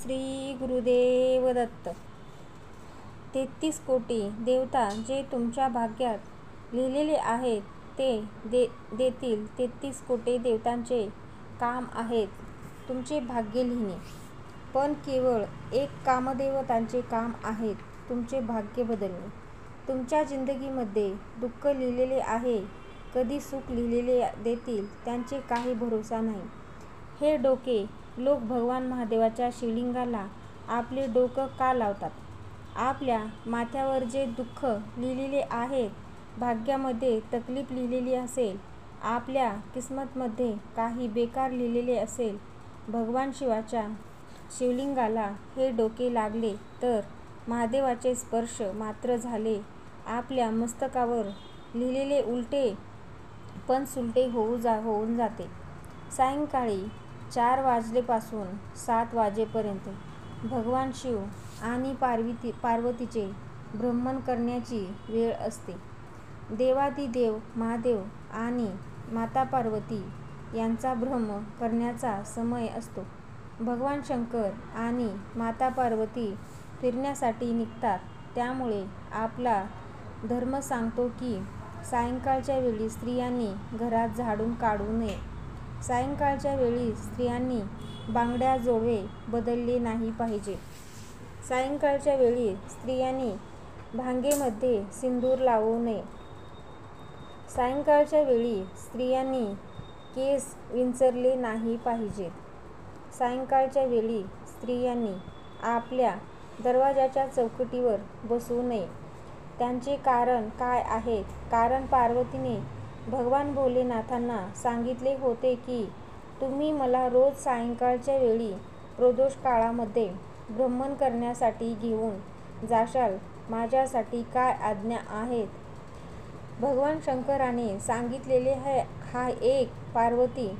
श्री गुरुदेव दत्त. 33 कोटी देवता जे तुमच्या भाग्यात लिहिलेले आहेत ते देतील. 33 कोटी देवतांचे काम आहेत तुमचे भाग्य लिहिणे. पण केवळ एक कामदेवतांचे काम आहेत तुमचे भाग्य बदलणे. तुमच्या जिंदगीमध्ये दुःख लिहिलेले आहे, कधी सुख लिहिलेले देतील त्यांचे काही भरोसा नाही. हे डोके लोक भगवान महादेवाच्या शिवलिंगाला आपले डोकं का लावतात? आपल्या माथ्यावर जे दुःख लिहिलेले आहेत, भाग्यामध्ये तकलीफ लिहिलेली असेल, आपल्या किस्मतमध्ये काही बेकार लिहिलेले असेल, भगवान शिवाच्या शिवलिंगाला हे डोके लागले तर महादेवाचे स्पर्श मात्र झाले, आपल्या मस्तकावर लिहिलेले उलटे पण सुलटे होऊन जाते. सायंकाळी 4 वाजलेपासून 7 वाजेपर्यंत भगवान शिव आणि पार्वतीचे ब्रह्मन करण्याची वेळ असते. देवादिदेव महादेव आणि माता पार्वती यांचा ब्रह्म करण्याचा समय असतो. भगवान शंकर आणि माता पार्वती फिरण्यासाठी निघतात. त्यामुळे आपला धर्म सांगतो की सायंकाळच्या वेळी स्त्रियांनी घरात झाडून काढू नये. सायंकाळच्या वेळी स्त्रियांनी बांगड्या जोडवे बदलले नाही पाहिजे. सायंकाळच्या वेळी स्त्रियांनी भांगेमध्ये सिंदूर लावू नये. सायंकाळच्या वेळी स्त्रियांनी केस विंचरले नाही पाहिजेत. सायंकाळच्या वेळी स्त्रियांनी आपल्या दरवाजाच्या चौकटीवर बसू नये. त्याचे कारण काय आहे? कारण पार्वतीने भगवान भोलेनाथांना सांगितले होते की तुम्ही मला रोज सायंकाळच्या वेळी प्रदोष काळामध्ये ब्रह्मन करण्यासाठी घेऊन जाशाल. माझ्यासाठी काय आज्ञा आहेत? भगवान शंकराने सांगितलेले हा एक. पार्वती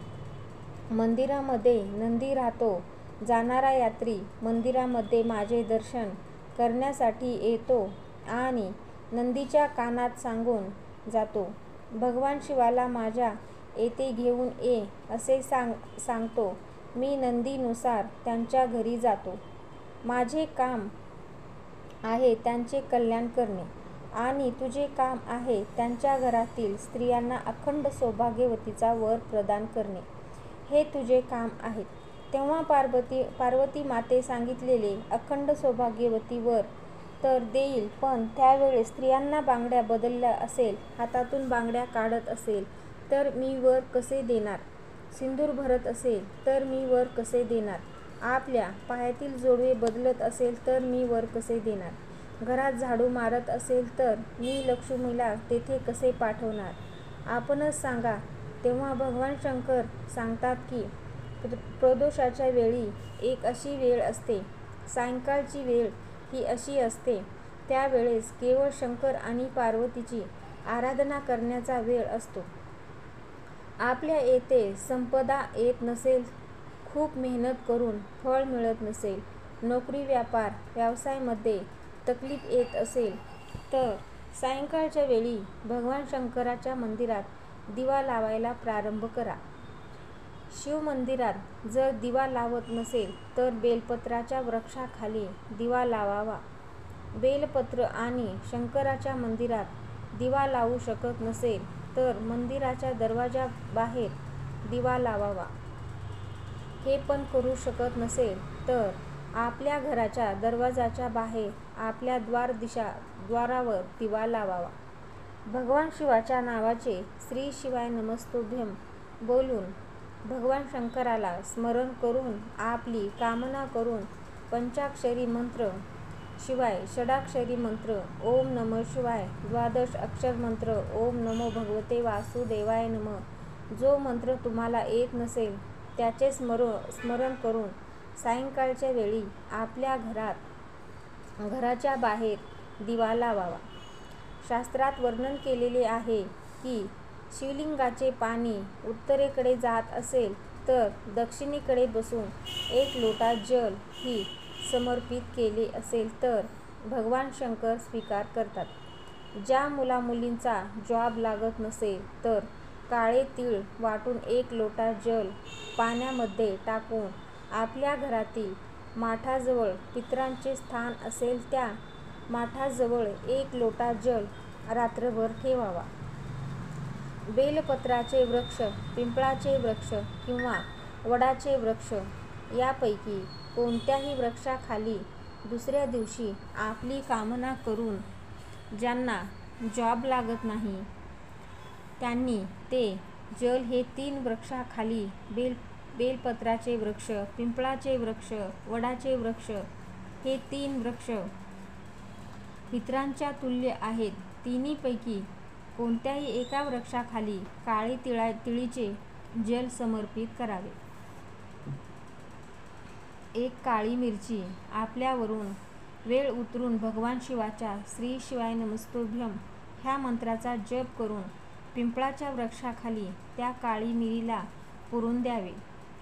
मंदिरामध्ये नंदी राहतो. जाणारा यात्री मंदिरामध्ये माझे दर्शन करण्यासाठी येतो आणि नंदीच्या कानात सांगून जातो, भगवान शिवाला माझ्या येथे घेऊन ये असे सांगतो. मी नंदीनुसार त्यांच्या घरी जातो. माझे काम आहे त्यांचे कल्याण करणे आणि तुझे काम आहे त्यांच्या घरातील स्त्रियांना अखंड सौभाग्यवतीचा वर प्रदान करणे. हे तुझे काम आहे. तेव्हा पार्वती माते सांगितलेले अखंड सौभाग्यवती वर तर देईल, पण त्यावेळेस स्त्रियांना बांगड्या बदलल्या असेल, हातातून बांगड्या काढत असेल तर मी वर कसे देणार? सिंदूर भरत असेल तर मी वर कसे देणार? आपल्या पायातील जोडवे बदलत असेल तर मी वर कसे देणार? घरात झाडू मारत असेल तर मी लक्ष्मीला तेथे कसे पाठवणार? आपणच सांगा. तेव्हा भगवान शंकर सांगतात की प्रदोषाच्या वेळी एक अशी वेळ असते, सायंकाळची वेळ ही अशी असते, त्यावेळेस केवळ शंकर आणि पार्वतीची आराधना करण्याचा वेळ असतो. आपल्या येथे संपदा येत नसेल, खूप मेहनत करून फळ मिळत नसेल, नोकरी व्यापार व्यवसायामध्ये तकलीफ येत असेल तर सायंकाळच्या वेळी भगवान शंकराच्या मंदिरात दिवा लावायला प्रारंभ करा. शिव मंदिरात जर दिवा लावत नसेल तर बेलपत्राच्या वृक्षाखाली दिवा लावावा. बेलपत्र आणि शंकराच्या मंदिरात दिवा लावू शकत नसेल तर मंदिराच्या दरवाजाबाहेर दिवा लावावा. हे पण करू शकत नसेल तर आपल्या घराच्या दरवाजाच्या बाहेर आपल्या द्वारावर दिवा लावावा. भगवान शिवाच्या नावाचे श्री शिवाय नमस्तुभ्यं बोलून भगवान शंकराला स्मरण करून आपली कामना करून पंचाक्षरी मंत्र शिवाय षडाक्षरी मंत्र ओम नमः शिवाय, 12 अक्षर मंत्र ओम नमो भगवते वासुदेवाय नमः, जो मंत्र तुम्हाला येत नसेल त्याचे स्मरण करून सायंकाळच्या वेळी आपल्या घराच्या बाहेर दिवा लावावा. शास्त्रात वर्णन केलेले आहे की शिवलिंगाचे पाणी उत्तरेकडे जात असेल तर दक्षिणेकडे बसून 1 लोटा जल ही समर्पित केले असेल तर भगवान शंकर स्वीकार करतात. ज्या मुलामुलींचा जॉब लागत नसेल तर काळे तीळ वाटून 1 लोटा जल पाण्यामध्ये टाकून आपल्या घरातील माठाजवळ पितरांचे स्थान असेल त्या माठाजवळ 1 लोटा जल रात्रभर ठेवावा. बेलपत्राचे वृक्ष, पिंपळाचे वृक्ष किंवा वडाचे वृक्ष यापैकी कोणत्याही वृक्षाखाली दुसऱ्या दिवशी आपली कामना करून ज्यांना जॉब लागत नाही त्यांनी ते जल हे 3 वृक्षाखाली बेलपत्राचे वृक्ष, पिंपळाचे वृक्ष, वडाचे वृक्ष हे 3 वृक्ष पितरांच्या तुल्य आहेत. तिन्हीपैकी कोणत्याही एका वृक्षाखाली काळी तिळीचे जल समर्पित करावे. 1 काळी मिरची. आपल्यावरून वेळ उतरून भगवान शिवाच्या श्री शिवाय नमस्तुभ्यम ह्या मंत्राचा जप करून पिंपळाच्या वृक्षाखाली त्या काळी मिरीला पुरून द्यावे.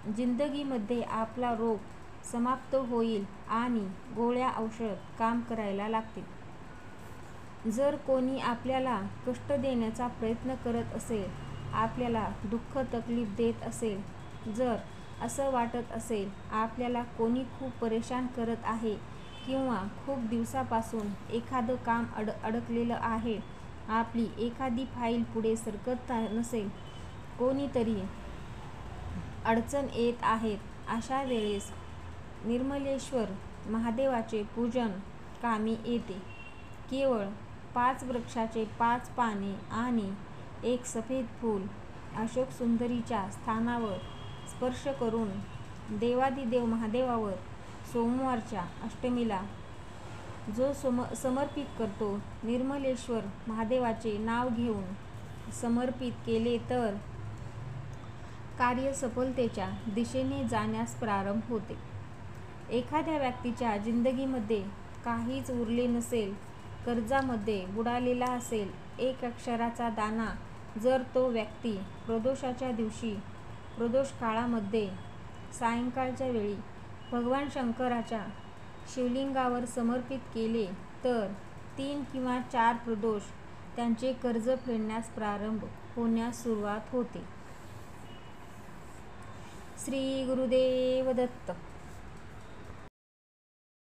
जिंदगीमध्ये आपला रोग समाप्त होईल आणि गोळ्या औषध काम करायला लागतील. जर कोणी आपल्याला कष्ट देण्याचा प्रयत्न करत असेल, आपल्याला दुःख तकलीफ देत असेल, जर असं वाटत असेल आपल्याला कोणी खूप परेशान करत आहे किंवा खूप दिवसापासून एखादं काम अडकलेलं आहे, आपली एखादी फाईल पुढे सरकत नसेल, कोणीतरी अडचण येत आहेत, अशा वेळेस निर्मलेश्वर महादेवाचे पूजन कामी येते. केवळ 5 वृक्षाचे 5 पाने आणि 1 सफेद फूल अशोक सुंदरीच्या स्थानावर स्पर्श करून देवादिदेव महादेवावर सोमवारच्या अष्टमीला जो समर्पित करतो, निर्मलेश्वर महादेवाचे नाव घेऊन समर्पित केले तर कार्य सफलतेच्या दिशेने जाण्यास प्रारंभ होते. एखाद्या व्यक्तीच्या जिंदगीमध्ये काहीच उरले नसेल, कर्जामध्ये बुडालेला असेल, 1 अक्षराचा दाना जर तो व्यक्ती प्रदोषाच्या दिवशी प्रदोष काळामध्ये सायंकाळच्या वेळी भगवान शंकराच्या शिवलिंगावर समर्पित केले तर 3 किंवा 4 प्रदोष त्यांचे कर्ज फेडण्यास प्रारंभ होण्यास सुरुवात होते. श्री गुरुदेव दत्त.